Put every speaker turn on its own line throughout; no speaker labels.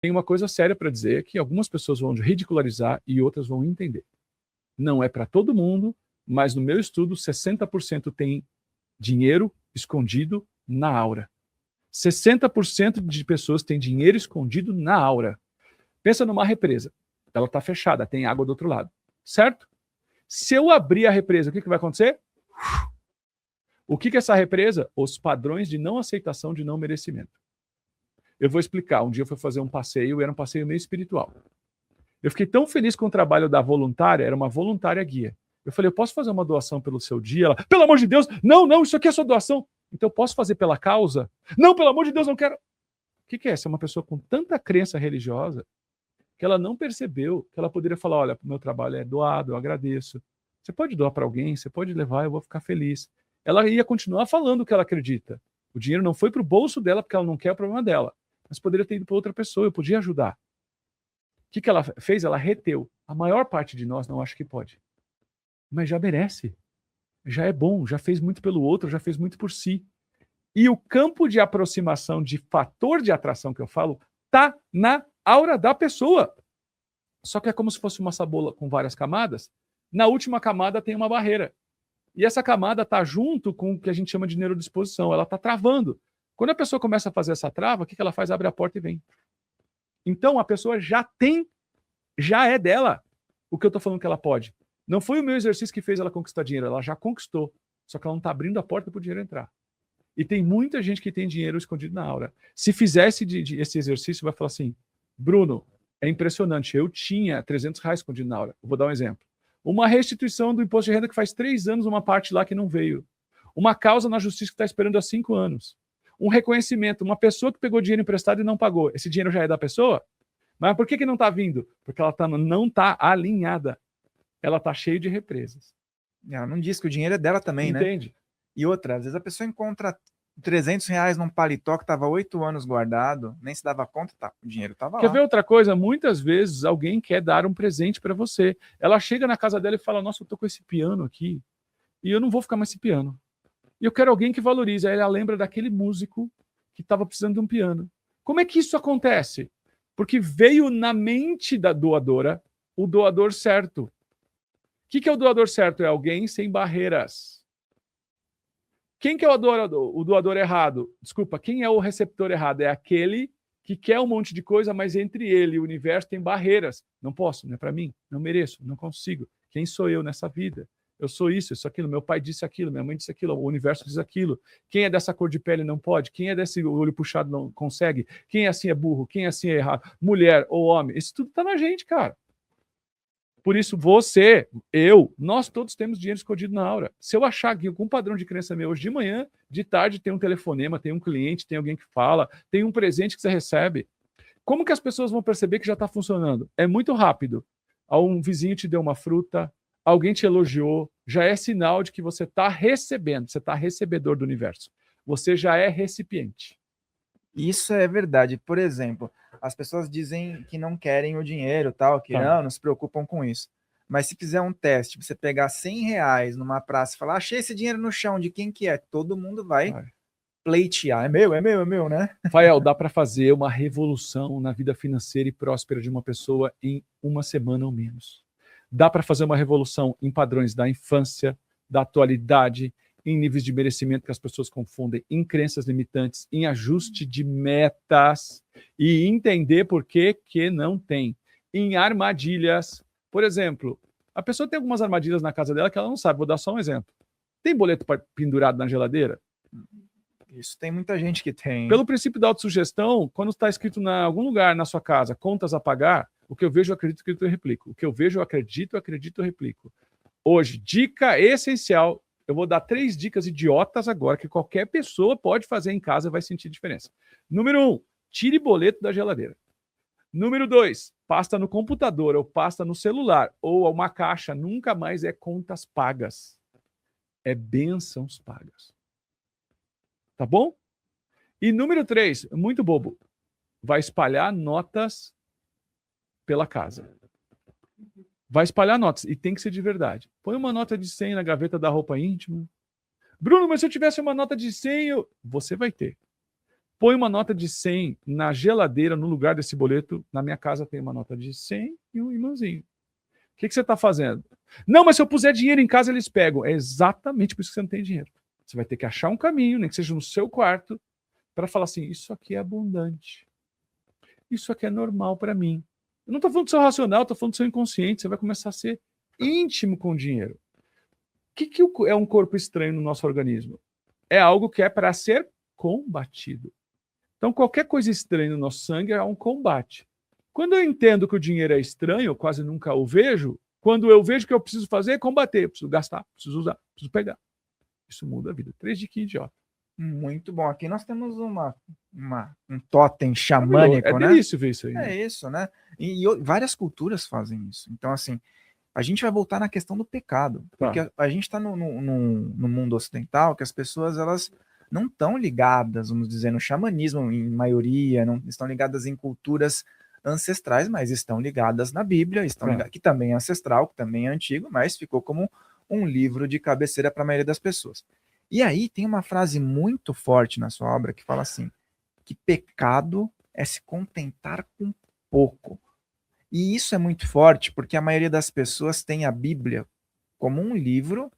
tem uma coisa séria para dizer que algumas pessoas vão ridicularizar e outras vão entender. Não é para todo mundo, mas no meu estudo, 60% tem dinheiro escondido na aura. 60% de pessoas têm dinheiro escondido na aura. Pensa numa represa. Ela está fechada, tem água do outro lado. Certo? Se eu abrir a represa, o que vai acontecer? O que é essa represa? Os padrões de não aceitação, de não merecimento. Eu vou explicar. Um dia eu fui fazer um passeio, era um passeio meio espiritual. Eu fiquei tão feliz com o trabalho da voluntária, era uma voluntária guia. Eu falei, eu posso fazer uma doação pelo seu dia? Ela, pelo amor de Deus, não, isso aqui é sua doação. Então eu posso fazer pela causa? Não, pelo amor de Deus, não quero. O que é? Essa é uma pessoa com tanta crença religiosa que ela não percebeu que ela poderia falar, olha, meu trabalho é doado, eu agradeço. Você pode doar para alguém, você pode levar, eu vou ficar feliz. Ela ia continuar falando o que ela acredita. O dinheiro não foi para o bolso dela porque ela não quer o problema dela. Mas poderia ter ido para outra pessoa, eu podia ajudar. O que ela fez? Ela reteu. A maior parte de nós não acha que pode. Mas já merece. Já é bom, já fez muito pelo outro, já fez muito por si. E o campo de aproximação, de fator de atração que eu falo, tá na aura da pessoa. Só que é como se fosse uma cebola com várias camadas. Na última camada tem uma barreira. E essa camada está junto com o que a gente chama de neurodisposição. Ela está travando. Quando a pessoa começa a fazer essa trava, o que ela faz? Abre a porta e vem. Então a pessoa já é dela o que eu estou falando que ela pode. Não foi o meu exercício que fez ela conquistar dinheiro, ela já conquistou. Só que ela não está abrindo a porta para o dinheiro entrar. E tem muita gente que tem dinheiro escondido na aura. Se fizesse esse exercício, vai falar assim, Bruno, é impressionante, eu tinha R$300 escondido na aura. Eu vou dar um exemplo. Uma restituição do imposto de renda que faz 3 anos, uma parte lá que não veio. Uma causa na justiça que está esperando há 5 anos. Um reconhecimento, uma pessoa que pegou dinheiro emprestado e não pagou. Esse dinheiro já é da pessoa? Mas por que não está vindo? Porque ela não está alinhada. Ela está cheia de represas.
Ela não diz que o dinheiro é dela também, né?
Entende?
E outra, às vezes a pessoa encontra R$300 num paletó que estava 8 anos guardado, nem se dava conta, tá, o dinheiro estava lá.
Quer ver outra coisa? Muitas vezes alguém quer dar um presente para você. Ela chega na casa dela e fala, nossa, eu tô com esse piano aqui e eu não vou ficar mais esse piano. E eu quero alguém que valorize. Aí ela lembra daquele músico que estava precisando de um piano. Como é que isso acontece? Porque veio na mente da doadora o doador certo. O que é o doador certo? É alguém sem barreiras. Quem que é o doador errado? Desculpa, quem é o receptor errado? É aquele que quer um monte de coisa, mas entre ele e o universo tem barreiras. Não posso, não é para mim, não mereço, não consigo. Quem sou eu nessa vida? Eu sou isso aquilo, meu pai disse aquilo, minha mãe disse aquilo, o universo diz aquilo. Quem é dessa cor de pele não pode, quem é desse olho puxado não consegue, quem é assim é burro, quem é assim é errado, mulher ou homem, isso tudo tá na gente, cara. Por isso, você, eu, nós todos temos dinheiro escondido na aura. Se eu achar que com um padrão de crença meu hoje de manhã, de tarde tem um telefonema, tem um cliente, tem alguém que fala, tem um presente que você recebe. Como que as pessoas vão perceber que já está funcionando? É muito rápido. Um vizinho te deu uma fruta, alguém te elogiou, já é sinal de que você está recebendo, você está recebedor do universo. Você já é recipiente.
Isso é verdade. Por exemplo, as pessoas dizem que não querem o dinheiro, tal, que não se preocupam com isso. Mas se fizer um teste, você pegar R$100 numa praça e falar, achei esse dinheiro no chão, de quem que é? Todo mundo vai pleitear. É meu, né?
Fael, dá para fazer uma revolução na vida financeira e próspera de uma pessoa em uma semana ou menos. Dá para fazer uma revolução em padrões da infância, da atualidade, em níveis de merecimento que as pessoas confundem, em crenças limitantes, em ajuste de metas e entender por que não tem. Em armadilhas. Por exemplo, a pessoa tem algumas armadilhas na casa dela que ela não sabe. Vou dar só um exemplo. Tem boleto pendurado na geladeira?
Isso tem muita gente que tem.
Pelo princípio da autossugestão, quando está escrito em algum lugar na sua casa, contas a pagar, o que eu vejo, eu acredito, eu replico. O que eu vejo, eu acredito, eu replico. Hoje, dica essencial. Eu vou dar 3 dicas idiotas agora que qualquer pessoa pode fazer em casa e vai sentir diferença. Número 1, tire boleto da geladeira. Número 2, pasta no computador ou pasta no celular ou uma caixa nunca mais é contas pagas. É bênçãos pagas. Tá bom? E número 3, muito bobo, vai espalhar notas pela casa. Vai espalhar notas, e tem que ser de verdade. Põe uma nota de 100 na gaveta da roupa íntima. Bruno, mas se eu tivesse uma nota de 100, você vai ter. Põe uma nota de 100 na geladeira, no lugar desse boleto. Na minha casa tem uma nota de 100 e um imãzinho. O que você está fazendo? Não, mas se eu puser dinheiro em casa, eles pegam. É exatamente por isso que você não tem dinheiro. Você vai ter que achar um caminho, nem que seja no seu quarto, para falar assim, isso aqui é abundante. Isso aqui é normal para mim. Eu não estou falando do seu racional, estou falando do seu inconsciente. Você vai começar a ser íntimo com o dinheiro. O que é um corpo estranho no nosso organismo? É algo que é para ser combatido. Então, qualquer coisa estranha no nosso sangue é um combate. Quando eu entendo que o dinheiro é estranho, eu quase nunca o vejo. Quando eu vejo que eu preciso fazer é combater. Eu preciso gastar, preciso usar, preciso pegar. Isso muda a vida. 3 de que idiota.
Muito bom. Aqui nós temos um totem xamânico,
é
né?
É delícia ver isso aí.
É isso, né? E várias culturas fazem isso. Então, assim, a gente vai voltar na questão do pecado. Porque a gente está no mundo ocidental que as pessoas, elas não estão ligadas, vamos dizer, no xamanismo, em maioria, não estão ligadas em culturas ancestrais, mas estão ligadas na Bíblia, que também é ancestral, que também é antigo, mas ficou como um livro de cabeceira para a maioria das pessoas. E aí tem uma frase muito forte na sua obra que fala assim, que pecado é se contentar com pouco. E isso é muito forte porque a maioria das pessoas tem a Bíblia como um livro,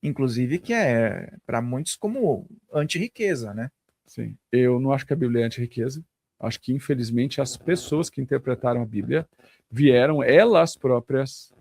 inclusive que é para muitos como anti-riqueza, né?
Sim. Eu não acho que a Bíblia é anti-riqueza. Acho que, infelizmente, as pessoas que interpretaram a Bíblia vieram elas próprias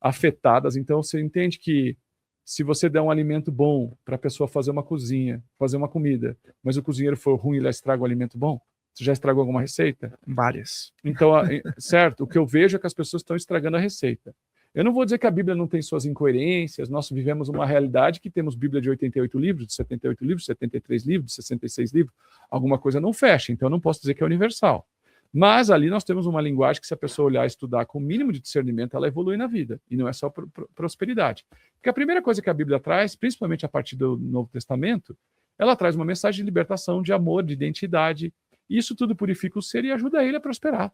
afetadas. Então, você entende que se você der um alimento bom para a pessoa fazer uma cozinha, fazer uma comida, mas o cozinheiro for ruim e ele estraga o alimento bom, você já estragou alguma receita?
Várias.
Então, certo, o que eu vejo é que as pessoas estão estragando a receita. Eu não vou dizer que a Bíblia não tem suas incoerências, nós vivemos uma realidade que temos Bíblia de 88 livros, de 78 livros, de 73 livros, de 66 livros, alguma coisa não fecha, então eu não posso dizer que é universal. Mas ali nós temos uma linguagem que se a pessoa olhar e estudar com o mínimo de discernimento, ela evolui na vida, e não é só prosperidade. Porque a primeira coisa que a Bíblia traz, principalmente a partir do Novo Testamento, ela traz uma mensagem de libertação, de amor, de identidade, e isso tudo purifica o ser e ajuda ele a prosperar.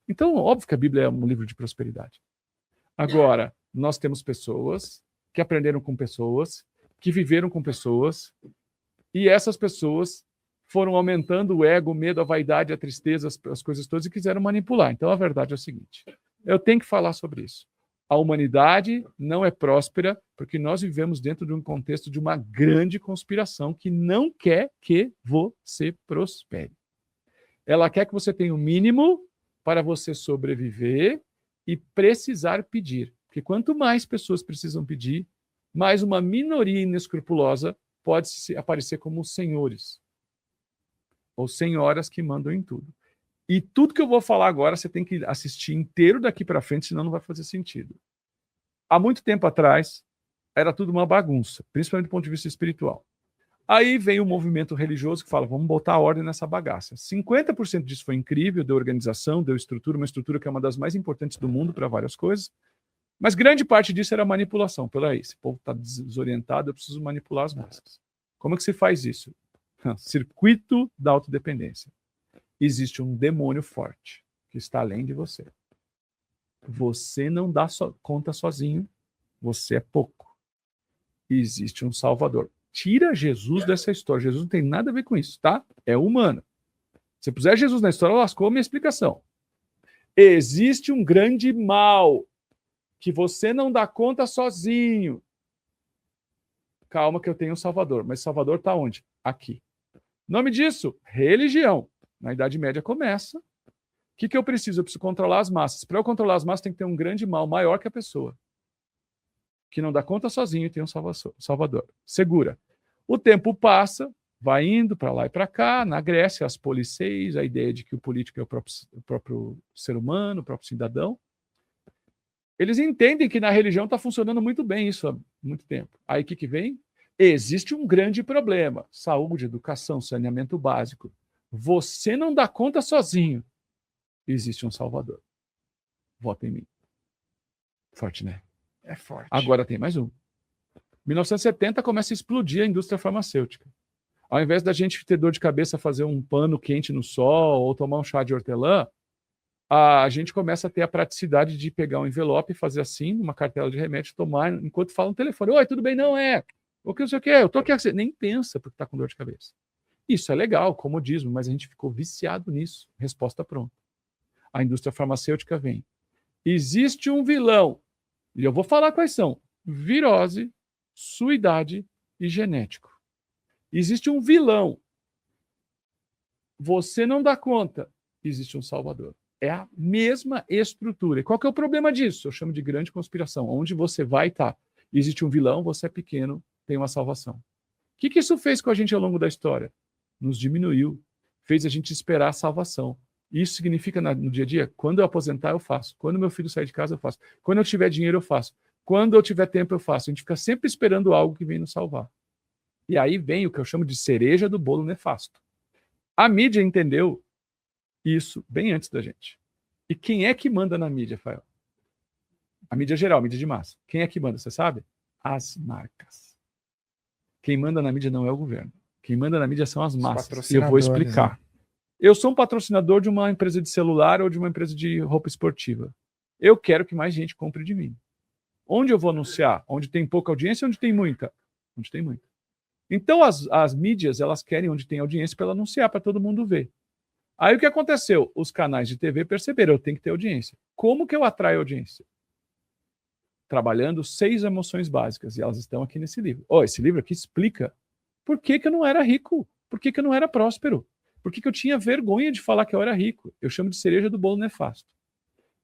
Então, óbvio que a Bíblia é um livro de prosperidade. Agora, nós temos pessoas que aprenderam com pessoas, que viveram com pessoas, e essas pessoas foram aumentando o ego, o medo, a vaidade, a tristeza, as coisas todas, e quiseram manipular. Então, a verdade é o seguinte, eu tenho que falar sobre isso. A humanidade não é próspera porque nós vivemos dentro de um contexto de uma grande conspiração que não quer que você prospere. Ela quer que você tenha o mínimo para você sobreviver e precisar pedir. Porque quanto mais pessoas precisam pedir, mais uma minoria inescrupulosa pode aparecer como senhores ou senhoras que mandam em tudo. E tudo que eu vou falar agora, você tem que assistir inteiro daqui para frente, senão não vai fazer sentido. Há muito tempo atrás, era tudo uma bagunça, principalmente do ponto de vista espiritual. Aí vem o movimento religioso que fala, vamos botar ordem nessa bagaça. 50% disso foi incrível, deu organização, deu estrutura, uma estrutura que é uma das mais importantes do mundo para várias coisas, mas grande parte disso era manipulação. Peraí, esse povo está desorientado, eu preciso manipular as massas. Como é que se faz isso? Circuito da autodependência. Existe um demônio forte que está além de você. Você não dá conta sozinho, você é pouco. Existe um Salvador. Tira Jesus dessa história. Jesus não tem nada a ver com isso, tá? É humano. Se puser Jesus na história, lascou a minha explicação. Existe um grande mal que você não dá conta sozinho. Calma que eu tenho um Salvador. Mas Salvador está onde? Aqui. Nome disso? Religião. Na Idade Média começa. O que eu preciso? Eu preciso controlar as massas. Para eu controlar as massas, tem que ter um grande mal maior que a pessoa. Que não dá conta sozinho e tem um Salvador. Segura. O tempo passa, vai indo para lá e para cá. Na Grécia, as policeis, a ideia de que o político é o próprio ser humano, o próprio cidadão. Eles entendem que na religião está funcionando muito bem isso há muito tempo. Aí o que vem? Existe um grande problema. Saúde, educação, saneamento básico. Você não dá conta sozinho. Existe um Salvador. Vota em mim. Forte, né?
É forte.
Agora tem mais um. 1970 começa a explodir a indústria farmacêutica. Ao invés da gente ter dor de cabeça, fazer um pano quente no sol ou tomar um chá de hortelã, a gente começa a ter a praticidade de pegar um envelope e fazer assim, numa cartela de remédio, tomar enquanto fala no telefone. Oi, tudo bem? Não é. O que não sei o que, eu tô aqui. Nem pensa porque está com dor de cabeça. Isso é legal, comodismo, mas a gente ficou viciado nisso. Resposta pronta. A indústria farmacêutica vem. Existe um vilão, e eu vou falar quais são: virose, suidade e genético. Existe um vilão. Você não dá conta. Existe um salvador. É a mesma estrutura. E qual que é o problema disso? Eu chamo de grande conspiração. Onde você vai estar? Existe um vilão, você é pequeno, tem uma salvação. O que isso fez com a gente ao longo da história? Nos diminuiu. Fez a gente esperar a salvação. Isso significa no dia a dia, quando eu aposentar, eu faço. Quando meu filho sair de casa, eu faço. Quando eu tiver dinheiro, eu faço. Quando eu tiver tempo, eu faço. A gente fica sempre esperando algo que vem nos salvar. E aí vem o que eu chamo de cereja do bolo nefasto. A mídia entendeu isso bem antes da gente. E quem é que manda na mídia, Fael? A mídia geral, a mídia de massa. Quem é que manda, você sabe? As marcas. Quem manda na mídia não é o governo. Quem manda na mídia são as massas. E eu vou explicar. Né? Eu sou um patrocinador de uma empresa de celular ou de uma empresa de roupa esportiva. Eu quero que mais gente compre de mim. Onde eu vou anunciar? Onde tem pouca audiência ou onde tem muita? Onde tem muita. Então, as mídias, elas querem onde tem audiência para anunciar, para todo mundo ver. Aí o que aconteceu? Os canais de TV perceberam, eu tenho que ter audiência. Como que eu atraio audiência? Trabalhando 6 emoções básicas, e elas estão aqui nesse livro. Esse livro aqui explica por que eu não era rico, por que eu não era próspero, por que eu tinha vergonha de falar que eu era rico. Eu chamo de cereja do bolo nefasto.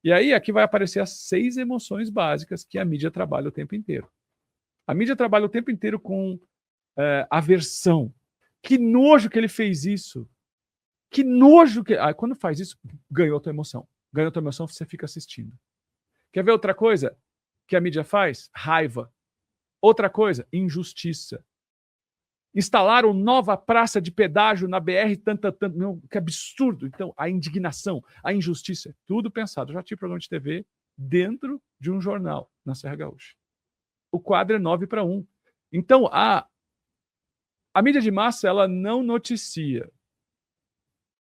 E aí aqui vai aparecer as 6 emoções básicas que a mídia trabalha o tempo inteiro. A mídia trabalha o tempo inteiro com aversão. Que nojo que ele fez isso. Que nojo que... quando faz isso, ganhou a tua emoção. Ganhou a tua emoção, você fica assistindo. Quer ver outra coisa que a mídia faz? Raiva. Outra coisa, injustiça. Instalaram nova praça de pedágio na BR, que absurdo. Então, a indignação, a injustiça, é tudo pensado. Eu já tive programa de TV dentro de um jornal na Serra Gaúcha. O quadro é 9-1. Então, a mídia de massa, ela não noticia.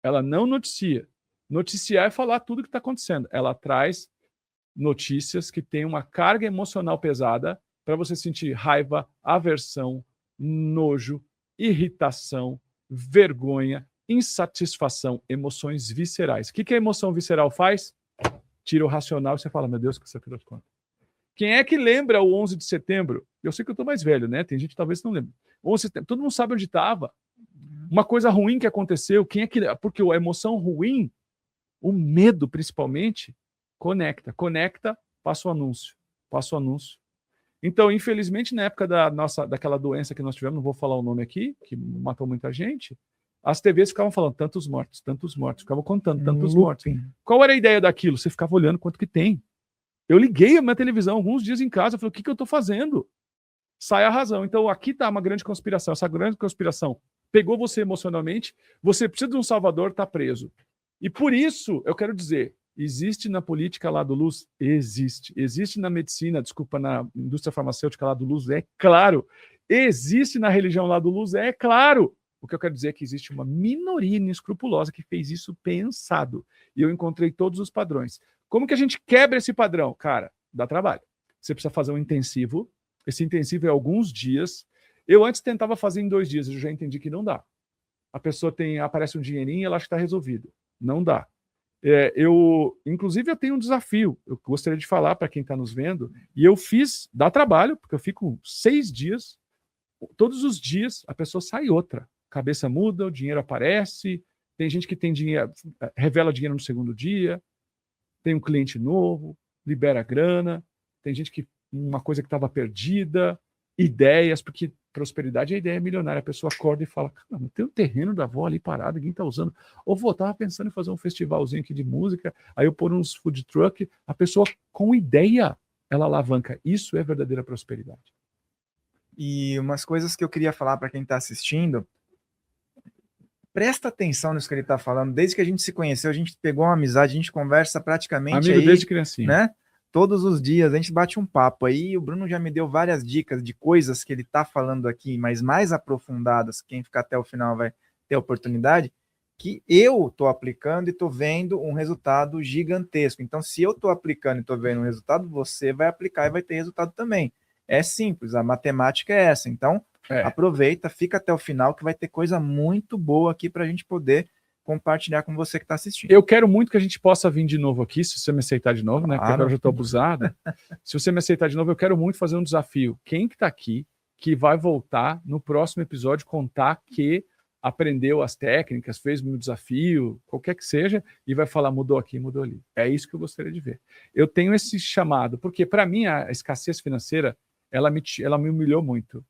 Ela não noticia. Noticiar é falar tudo o que está acontecendo. Ela traz notícias que têm uma carga emocional pesada para você sentir raiva, aversão, nojo, irritação, vergonha, insatisfação, emoções viscerais. O que a emoção visceral faz? Tira o racional e você fala, meu Deus, que você fez de conta. Quem é que lembra o 11 de setembro? Eu sei que eu estou mais velho, né? Tem gente que talvez não lembre. 11 de setembro, todo mundo sabe onde estava. Uma coisa ruim que aconteceu, porque a emoção ruim, o medo principalmente, conecta, passa o anúncio. Então, infelizmente, na época daquela doença que nós tivemos, não vou falar o nome aqui, que matou muita gente, as TVs ficavam falando tantos mortos, ficavam contando tantos mortos. Qual era a ideia daquilo? Você ficava olhando quanto que tem. Eu liguei a minha televisão alguns dias em casa, eu falei, o que eu estou fazendo? Sai a razão. Então, aqui está uma grande conspiração. Essa grande conspiração pegou você emocionalmente, você precisa de um salvador, está preso. E por isso, eu quero dizer, existe na política Lado Luz? Existe. Existe na medicina, na indústria farmacêutica Lado Luz? É claro. Existe na religião Lado Luz? É claro. O que eu quero dizer é que existe uma minoria inescrupulosa que fez isso pensado. E eu encontrei todos os padrões. Como que a gente quebra esse padrão? Cara, dá trabalho. Você precisa fazer um intensivo. Esse intensivo é alguns dias. Eu antes tentava fazer em 2 dias, eu já entendi que não dá. A pessoa aparece um dinheirinho e ela acha que está resolvido. Não dá. Inclusive, eu tenho um desafio. Eu gostaria de falar para quem está nos vendo. E eu dá trabalho, porque eu fico 6 dias. Todos os dias, a pessoa sai outra. A cabeça muda, o dinheiro aparece. Tem gente que tem dinheiro, revela dinheiro no segundo dia. Tem um cliente novo, libera grana. Tem gente que uma coisa que estava perdida. Ideias, porque prosperidade é ideia milionária. A pessoa acorda e fala, cara, tem um terreno da avó ali parado, ninguém está usando. Ou vou, estava pensando em fazer um festivalzinho aqui de música, aí eu pôr uns food truck. A pessoa com ideia, ela alavanca. Isso é verdadeira prosperidade.
E umas coisas que eu queria falar para quem está assistindo, presta atenção nisso que ele está falando. Desde que a gente se conheceu, a gente pegou uma amizade, a gente conversa praticamente
amigo
aí,
desde criancinha,
né? Todos os dias a gente bate um papo aí. O Bruno já me deu várias dicas de coisas que ele está falando aqui, mas mais aprofundadas. Quem ficar até o final vai ter a oportunidade, que eu estou aplicando e estou vendo um resultado gigantesco. Então, se eu estou aplicando e estou vendo um resultado, você vai aplicar e vai ter resultado também. É simples, a matemática é essa. Então, Aproveita, fica até o final, que vai ter coisa muito boa aqui para a gente poder compartilhar com você que está assistindo.
Eu quero muito que a gente possa vir de novo aqui, se você me aceitar de novo,
claro,
né? Porque agora eu já estou abusado. Se você me aceitar de novo, eu quero muito fazer um desafio. Quem que está aqui, que vai voltar no próximo episódio, contar que aprendeu as técnicas, fez um desafio, qualquer que seja, e vai falar, mudou aqui, mudou ali. É isso que eu gostaria de ver. Eu tenho esse chamado, porque para mim a escassez financeira, ela me humilhou muito.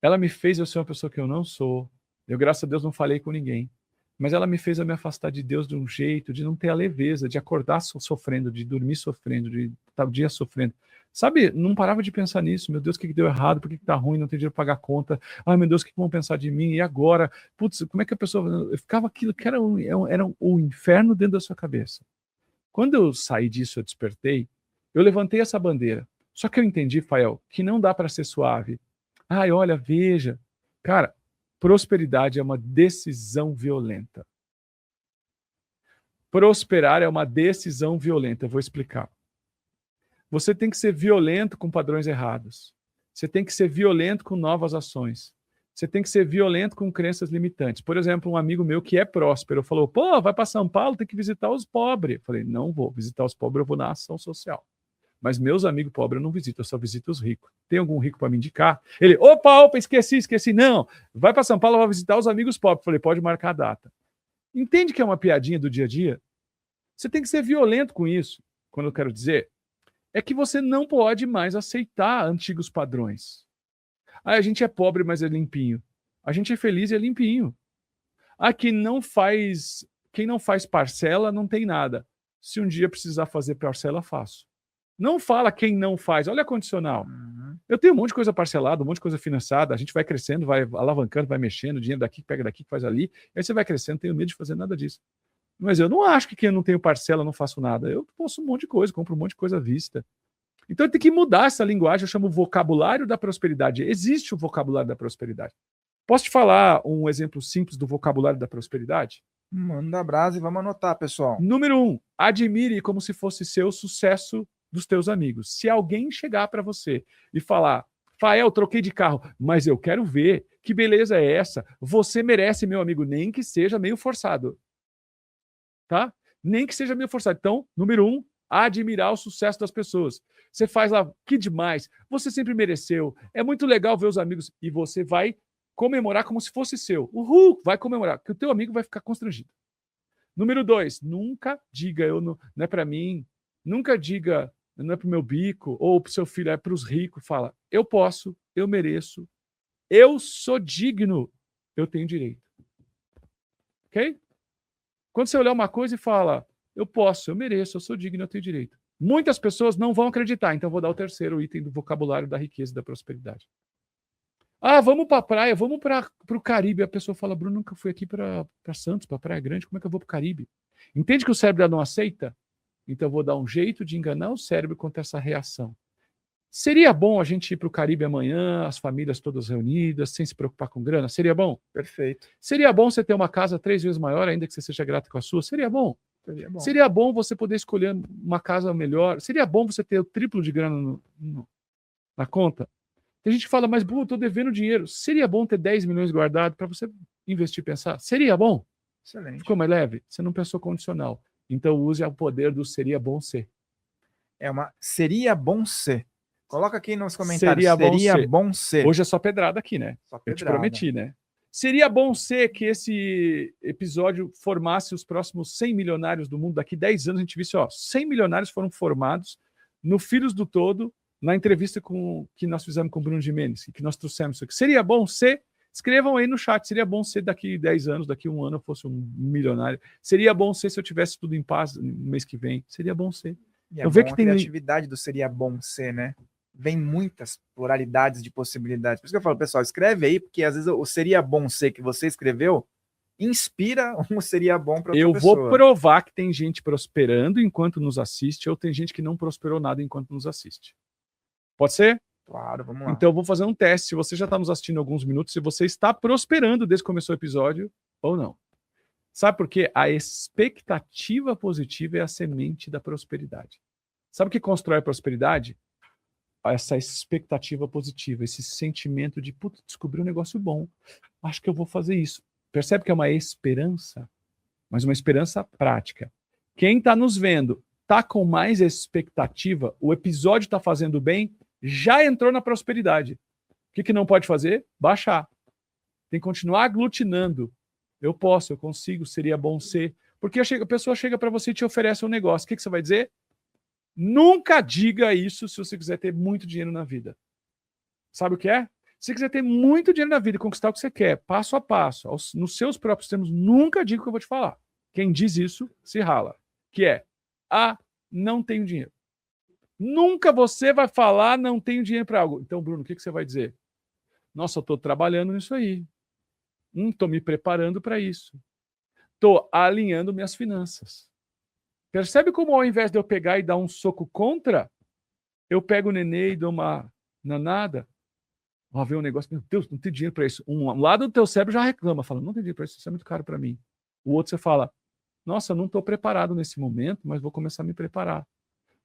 Ela me fez eu ser uma pessoa que eu não sou. Eu, graças a Deus, não falei com ninguém. Mas ela me fez eu me afastar de Deus de um jeito, de não ter a leveza, de acordar sofrendo, de dormir sofrendo, de estar o dia sofrendo. Sabe, não parava de pensar nisso. Meu Deus, o que deu errado? Por que tá ruim? Não tem dinheiro para pagar a conta. Ai, meu Deus, o que vão pensar de mim? E agora? Putz, como é que a pessoa... Eu ficava aquilo que era um inferno dentro da sua cabeça. Quando eu saí disso, eu despertei, eu levantei essa bandeira. Só que eu entendi, Fael, que não dá para ser suave. Ai, olha, veja. Cara, prosperidade é uma decisão violenta. Prosperar é uma decisão violenta. Eu vou explicar. Você tem que ser violento com padrões errados. Você tem que ser violento com novas ações. Você tem que ser violento com crenças limitantes. Por exemplo, um amigo meu que é próspero falou, pô, vai para São Paulo, tem que visitar os pobres. Eu falei, não vou visitar os pobres, eu vou na ação social. Mas meus amigos pobres eu não visito, eu só visito os ricos. Tem algum rico para me indicar? Ele, opa, esqueci. Não, vai para São Paulo, vai visitar os amigos pobres. Eu falei, pode marcar a data. Entende que é uma piadinha do dia a dia? Você tem que ser violento com isso. Quando eu quero dizer, é que você não pode mais aceitar antigos padrões. A gente é pobre, mas é limpinho. A gente é feliz e é limpinho. Quem não faz parcela não tem nada. Se um dia precisar fazer parcela, faço. Não fala quem não faz. Olha a condicional. Eu tenho um monte de coisa parcelada, um monte de coisa financiada. A gente vai crescendo, vai alavancando, vai mexendo, dinheiro daqui, pega daqui, faz ali. Aí você vai crescendo, tenho medo de fazer nada disso. Mas eu não acho que quem não tem parcela não faço nada. Eu posso um monte de coisa, compro um monte de coisa à vista. Então tem que mudar essa linguagem, eu chamo vocabulário da prosperidade. Existe o vocabulário da prosperidade. Posso te falar um exemplo simples do vocabulário da prosperidade?
Manda brasa e vamos anotar, pessoal.
Número 1, admire como se fosse seu sucesso dos teus amigos. Se alguém chegar para você e falar, Fael, troquei de carro, mas eu quero ver, que beleza é essa? Você merece, meu amigo, nem que seja meio forçado. Tá? Nem que seja meio forçado. Então, número 1, admirar o sucesso das pessoas. Você faz lá, que demais, você sempre mereceu, é muito legal ver os amigos, e você vai comemorar como se fosse seu. Uhul, vai comemorar, que o teu amigo vai ficar constrangido. Número 2, nunca diga, não é para mim, nunca diga, não é para o meu bico, ou para o seu filho, é para os ricos. Fala, eu posso, eu mereço, eu sou digno, eu tenho direito. Ok? Quando você olhar uma coisa e fala, eu posso, eu mereço, eu sou digno, eu tenho direito. Muitas pessoas não vão acreditar, então eu vou dar o terceiro item do vocabulário da riqueza e da prosperidade. Vamos para a praia, vamos para o Caribe. A pessoa fala, Bruno, nunca fui aqui para Santos, para Praia Grande, como é que eu vou para o Caribe? Entende que o cérebro não aceita? Então eu vou dar um jeito de enganar o cérebro contra essa reação. Seria bom a gente ir para o Caribe amanhã, as famílias todas reunidas, sem se preocupar com grana? Seria bom?
Perfeito.
Seria bom você ter uma casa 3 vezes maior, ainda que você seja grato com a sua? Seria bom? Seria bom você poder escolher uma casa melhor? Seria bom você ter o triplo de grana na conta? Tem gente que fala, mas, eu estou devendo dinheiro. Seria bom ter 10 milhões guardados para você investir e pensar? Seria bom?
Excelente.
Ficou mais leve? Você não pensou condicional. Então use o poder do seria bom ser.
Seria bom ser. Coloca aqui nos comentários. Seria bom ser.
Hoje é só pedrada aqui, né?
Só pedrada.
Eu te prometi, né? Seria bom ser que esse episódio formasse os próximos 100 milionários do mundo. Daqui 10 anos a gente visse, 100 milionários foram formados no Filhos do Todo, na entrevista que nós fizemos com o Bruno Gimenez, que nós trouxemos isso aqui. Seria bom ser? Escrevam aí no chat. Seria bom ser daqui 10 anos, daqui 1 ano eu fosse um milionário. Seria bom ser se eu tivesse tudo em paz no mês que vem. Seria bom ser.
E eu vejo que tem a criatividade do seria bom ser, né? Vem muitas pluralidades de possibilidades. Por isso que eu falo, pessoal, escreve aí, porque às vezes o seria bom ser que você escreveu inspira um seria bom para outra pessoa. Eu
vou provar que tem gente prosperando enquanto nos assiste, ou tem gente que não prosperou nada enquanto nos assiste. Pode ser?
Claro, vamos lá.
Então eu vou fazer um teste. Se você já está nos assistindo há alguns minutos, se você está prosperando desde que começou o episódio ou não. Sabe por quê? A expectativa positiva é a semente da prosperidade. Sabe o que constrói a prosperidade? essa expectativa positiva, esse sentimento de, putz, descobri um negócio bom, acho que eu vou fazer isso. Percebe que é uma esperança, mas uma esperança prática. Quem está nos vendo está com mais expectativa, o episódio está fazendo bem, já entrou na prosperidade. O que não pode fazer? Baixar. Tem que continuar aglutinando. Eu posso, eu consigo, seria bom ser. Porque a pessoa chega para você e te oferece um negócio. O que você vai dizer? Nunca diga isso se você quiser ter muito dinheiro na vida. Sabe o que é? Se você quiser ter muito dinheiro na vida e conquistar o que você quer, passo a passo, nos seus próprios termos, nunca diga o que eu vou te falar. Quem diz isso, se rala. Que é, não tenho dinheiro. Nunca você vai falar, não tenho dinheiro para algo. Então, Bruno, o que você vai dizer? Nossa, eu estou trabalhando nisso aí. Estou me preparando para isso. Estou alinhando minhas finanças. Percebe como ao invés de eu pegar e dar um soco contra, eu pego o nenê e dou uma nanada? Ó, vê um negócio, meu Deus, não tem dinheiro para isso. Um lado do teu cérebro já reclama, fala, não tem dinheiro para isso, isso é muito caro para mim. O outro você fala, nossa, eu não estou preparado nesse momento, mas vou começar a me preparar.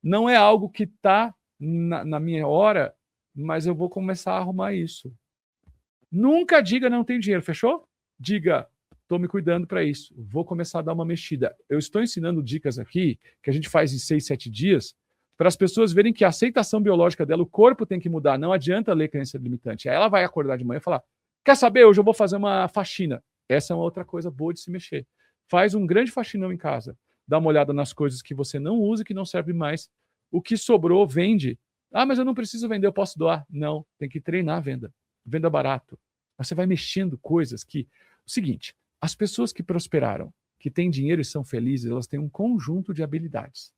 Não é algo que está na minha hora, mas eu vou começar a arrumar isso. Nunca diga não tem dinheiro, fechou? Diga, estou me cuidando para isso, vou começar a dar uma mexida. Eu estou ensinando dicas aqui, que a gente faz em 6, 7 dias, para as pessoas verem que a aceitação biológica dela, o corpo tem que mudar, não adianta ler crença limitante. Aí ela vai acordar de manhã e falar, quer saber, hoje eu vou fazer uma faxina. Essa é uma outra coisa boa de se mexer. Faz um grande faxinão em casa, dá uma olhada nas coisas que você não usa e que não serve mais. O que sobrou, vende. Mas eu não preciso vender, eu posso doar. Não, tem que treinar a venda. Venda barato. Você vai mexendo coisas que... O seguinte, as pessoas que prosperaram, que têm dinheiro e são felizes, elas têm um conjunto de habilidades.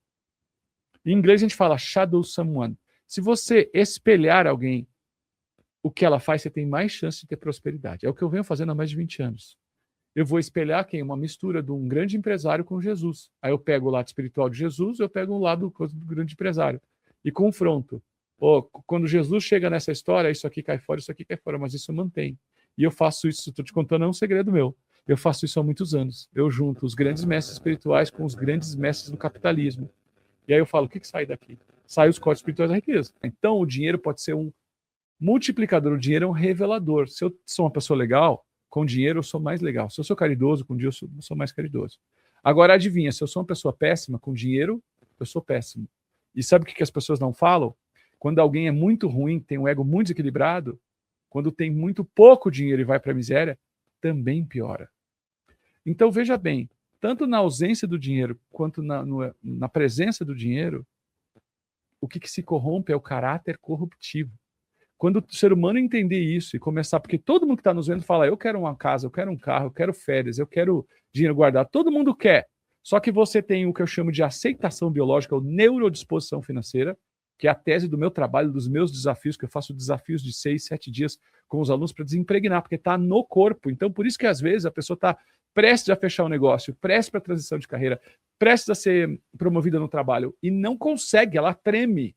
Em inglês a gente fala shadow someone. Se você espelhar alguém, o que ela faz, você tem mais chance de ter prosperidade. É o que eu venho fazendo há mais de 20 anos. Eu vou espelhar quem? Uma mistura de um grande empresário com Jesus. Aí eu pego o lado espiritual de Jesus, eu pego o lado do grande empresário. E confronto. Quando Jesus chega nessa história, isso aqui cai fora, mas isso mantém. E eu faço isso, estou te contando, é um segredo meu. Eu faço isso há muitos anos. Eu junto os grandes mestres espirituais com os grandes mestres do capitalismo. E aí eu falo, o que sai daqui? Sai os códigos espirituais da riqueza. Então o dinheiro pode ser um multiplicador, o dinheiro é um revelador. Se eu sou uma pessoa legal, com dinheiro eu sou mais legal. Se eu sou caridoso, com dinheiro eu sou mais caridoso. Agora adivinha, se eu sou uma pessoa péssima, com dinheiro, eu sou péssimo. E sabe o que as pessoas não falam? Quando alguém é muito ruim, tem um ego muito desequilibrado, quando tem muito pouco dinheiro e vai para a miséria, também piora. Então veja bem, tanto na ausência do dinheiro quanto na presença do dinheiro, o que se corrompe é o caráter corruptivo. Quando o ser humano entender isso e começar, porque todo mundo que está nos vendo fala, eu quero uma casa, eu quero um carro, eu quero férias, eu quero dinheiro guardado, todo mundo quer. Só que você tem o que eu chamo de aceitação biológica, ou neurodisposição financeira, que é a tese do meu trabalho, dos meus desafios, que eu faço desafios de 6, 7 dias com os alunos para desempregnar, porque está no corpo. Então, por isso que às vezes a pessoa está prestes a fechar um negócio, prestes para a transição de carreira, prestes a ser promovida no trabalho, e não consegue, ela treme.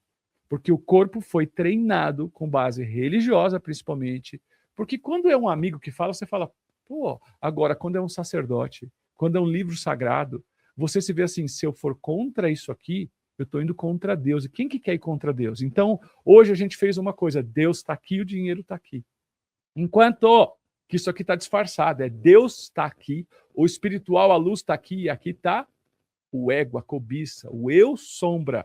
Porque o corpo foi treinado com base religiosa, principalmente. Porque quando é um amigo que fala, você fala, pô, agora, quando é um sacerdote, quando é um livro sagrado, você se vê assim, se eu for contra isso aqui, eu estou indo contra Deus. E quem que quer ir contra Deus? Então, hoje a gente fez uma coisa, Deus está aqui, o dinheiro está aqui. Enquanto que isso aqui está disfarçado, é Deus está aqui, o espiritual, a luz está aqui, e aqui está o ego, a cobiça, o eu sombra.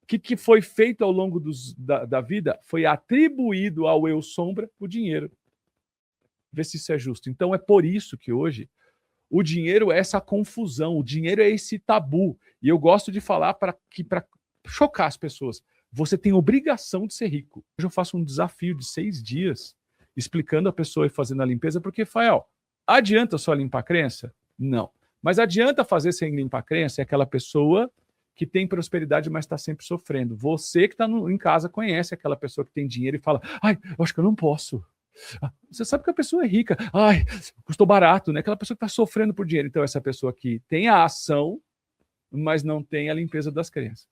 O que foi feito ao longo da vida foi atribuído ao eu sombra o dinheiro. Vê se isso é justo. Então é por isso que hoje o dinheiro é essa confusão, o dinheiro é esse tabu. E eu gosto de falar para chocar as pessoas. Você tem obrigação de ser rico. Hoje eu faço um desafio de 6 dias explicando a pessoa e fazendo a limpeza, porque, Fael, adianta só limpar a crença? Não. Mas adianta fazer sem limpar a crença? É aquela pessoa que tem prosperidade, mas está sempre sofrendo. Você que está em casa conhece aquela pessoa que tem dinheiro e fala, eu acho que eu não posso. Você sabe que a pessoa é rica. Custou barato, né? Aquela pessoa que está sofrendo por dinheiro. Então, essa pessoa aqui tem a ação, mas não tem a limpeza das crenças.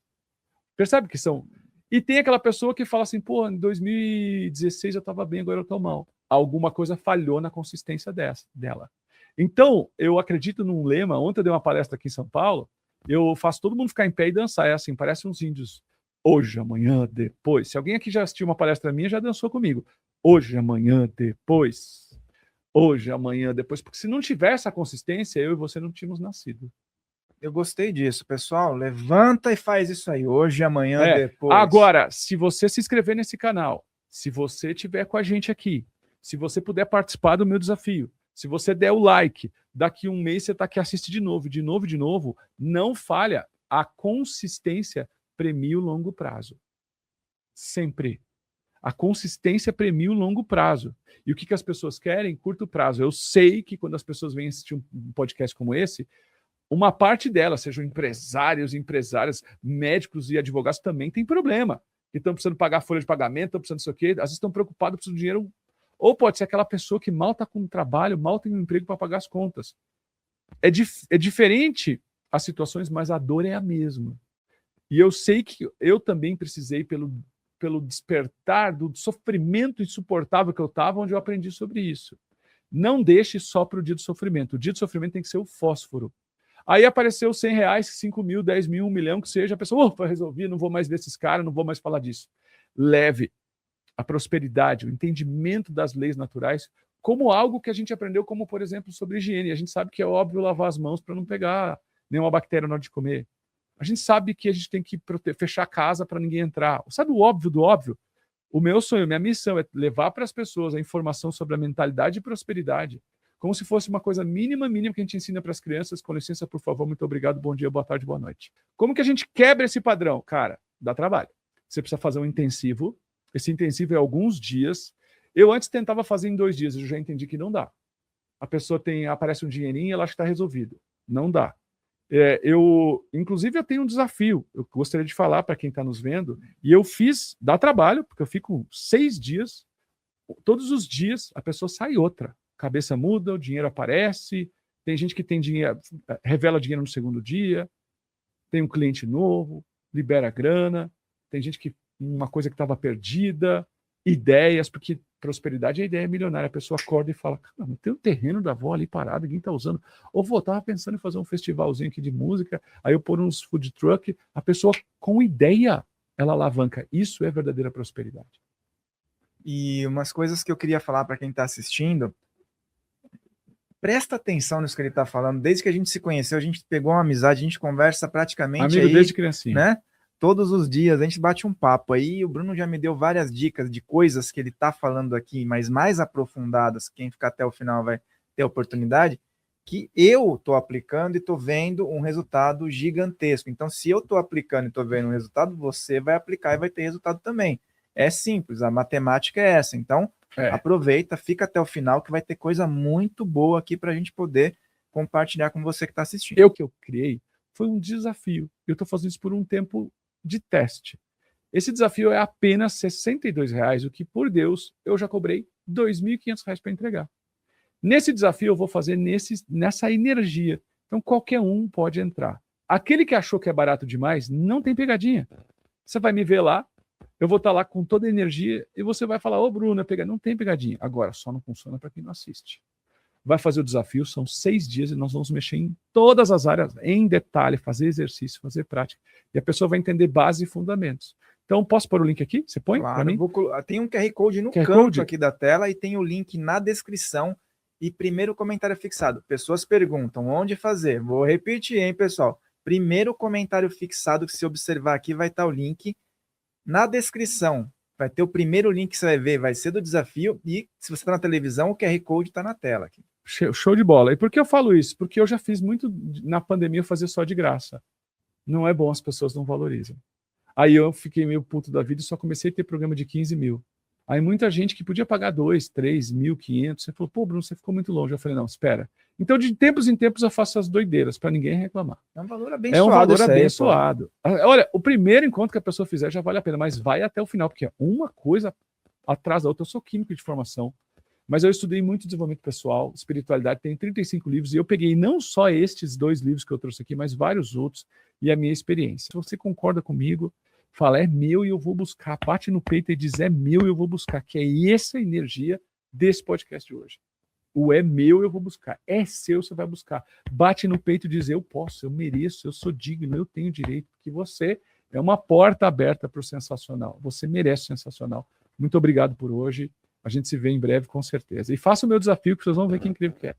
Percebe que são... E tem aquela pessoa que fala assim, pô, em 2016 eu estava bem, agora eu estou mal. Alguma coisa falhou na consistência dela. Então, eu acredito num lema. Ontem eu dei uma palestra aqui em São Paulo, eu faço todo mundo ficar em pé e dançar. É assim, parece uns índios. Hoje, amanhã, depois. Se alguém aqui já assistiu uma palestra minha, já dançou comigo. Hoje, amanhã, depois. Hoje, amanhã, depois. Porque se não tiver essa consistência, eu e você não tínhamos nascido.
Eu gostei disso, pessoal. Levanta e faz isso aí. Hoje, amanhã, depois.
Agora, se você se inscrever nesse canal, se você estiver com a gente aqui, se você puder participar do meu desafio, se você der o like, daqui um mês você está aqui, assiste de novo, de novo, de novo, não falha. A consistência premia o longo prazo. Sempre. A consistência premia o longo prazo. E o que as pessoas querem? Curto prazo. Eu sei que quando as pessoas vêm assistir um podcast como esse, uma parte delas, sejam empresários, empresárias, médicos e advogados, também tem problema. Que estão precisando pagar folha de pagamento, estão precisando disso aqui, às vezes estão preocupados, precisam de dinheiro. Ou pode ser aquela pessoa que mal está com trabalho, mal tem um emprego para pagar as contas. É diferente as situações, mas a dor é a mesma. E eu sei que eu também precisei, pelo despertar do sofrimento insuportável que eu estava, onde eu aprendi sobre isso. Não deixe só para o dia do sofrimento. O dia do sofrimento tem que ser o fósforo. Aí apareceu R$100, 5 mil, 10 mil, 1 milhão, que seja. A pessoa, opa, resolvi, não vou mais ver esses caras, não vou mais falar disso. Leve a prosperidade, o entendimento das leis naturais como algo que a gente aprendeu, como, por exemplo, sobre higiene. A gente sabe que é óbvio lavar as mãos para não pegar nenhuma bactéria na hora de comer. A gente sabe que a gente tem que fechar a casa para ninguém entrar. Sabe o óbvio do óbvio? O meu sonho, minha missão é levar para as pessoas a informação sobre a mentalidade de prosperidade, como se fosse uma coisa mínima que a gente ensina para as crianças. Com licença, por favor, muito obrigado, bom dia, boa tarde, boa noite. Como que a gente quebra esse padrão? Cara, dá trabalho. Você precisa fazer um intensivo. Esse intensivo é alguns dias. Eu antes tentava fazer em 2 dias, eu já entendi que não dá. A pessoa aparece um dinheirinho e ela acha que está resolvido. Não dá. Inclusive, eu tenho um desafio. Eu gostaria de falar para quem está nos vendo. E eu dá trabalho, porque eu fico 6 dias. Todos os dias a pessoa sai outra. A cabeça muda, o dinheiro aparece. Tem gente que tem dinheiro, revela dinheiro no segundo dia. Tem um cliente novo, libera grana. Tem gente que uma coisa que estava perdida, ideias, porque prosperidade é ideia milionária. A pessoa acorda e fala, cara, não tem um terreno da avó ali parado, ninguém está usando. Ou eu estava pensando em fazer um festivalzinho aqui de música, aí eu pôr uns food truck. A pessoa com ideia, ela alavanca. Isso é verdadeira prosperidade.
E umas coisas que eu queria falar para quem está assistindo, presta atenção nisso que ele está falando. Desde que a gente se conheceu, a gente pegou uma amizade, a gente conversa praticamente
amigo
aí,
desde criancinha,
né? Todos os dias a gente bate um papo aí. O Bruno já me deu várias dicas de coisas que ele está falando aqui, mas mais aprofundadas. Quem ficar até o final vai ter a oportunidade, que eu estou aplicando e estou vendo um resultado gigantesco. Então, se eu estou aplicando e estou vendo um resultado, você vai aplicar e vai ter resultado também. É simples, a matemática é essa. Então, aproveita, fica até o final, que vai ter coisa muito boa aqui para a gente poder compartilhar com você que está assistindo.
O que eu criei foi um desafio. Eu estou fazendo isso por um tempo de teste. Esse desafio é apenas R$62, o que, por Deus, eu já cobrei R$2.500 para entregar. Nesse desafio, eu vou fazer nessa energia. Então, qualquer um pode entrar. Aquele que achou que é barato demais, não tem pegadinha. Você vai me ver lá, eu vou estar lá com toda a energia e você vai falar, ô Bruno, não tem pegadinha. Agora, só não funciona para quem não assiste. Vai fazer o desafio, são 6 dias e nós vamos mexer em todas as áreas, em detalhe, fazer exercício, fazer prática. E a pessoa vai entender base e fundamentos. Então, posso pôr o link aqui? Você põe para mim?
Tem um QR Code no canto aqui da tela e tem o link na descrição e primeiro comentário fixado. Pessoas perguntam onde fazer. Vou repetir, hein, pessoal? Primeiro comentário fixado, que se observar aqui vai estar o link na descrição. Vai ter o primeiro link que você vai ver, vai ser do desafio, e se você está na televisão, o QR Code está na tela aqui.
Show de bola. E por que eu falo isso? Porque eu já fiz muito, na pandemia, eu fazia só de graça. Não é bom, as pessoas não valorizam. Aí eu fiquei meio puto da vida e só comecei a ter programa de 15 mil. Aí muita gente que podia pagar 2, 3, 1.500, você falou, pô, Bruno, você ficou muito longe. Eu falei, não, espera. Então, de tempos em tempos, eu faço as doideiras, para ninguém reclamar.
É um valor abençoado.
É um valor abençoado. Olha, o primeiro encontro que a pessoa fizer já vale a pena, mas vai até o final, porque é uma coisa atrás da outra. Eu sou químico de formação, mas eu estudei muito desenvolvimento pessoal, espiritualidade, tenho 35 livros, e eu peguei não só estes 2 livros que eu trouxe aqui, mas vários outros, e a minha experiência. Se você concorda comigo, fala, é meu e eu vou buscar. Bate no peito e diz, é meu e eu vou buscar, que é essa energia desse podcast de hoje. O é meu eu vou buscar, é seu você vai buscar. Bate no peito e diz, eu posso, eu mereço, eu sou digno, eu tenho direito, porque você É uma porta aberta para o sensacional. Você merece sensacional. Muito obrigado por hoje. A gente se vê em breve, com certeza. E faça o meu desafio, que vocês vão ver que incrível que é.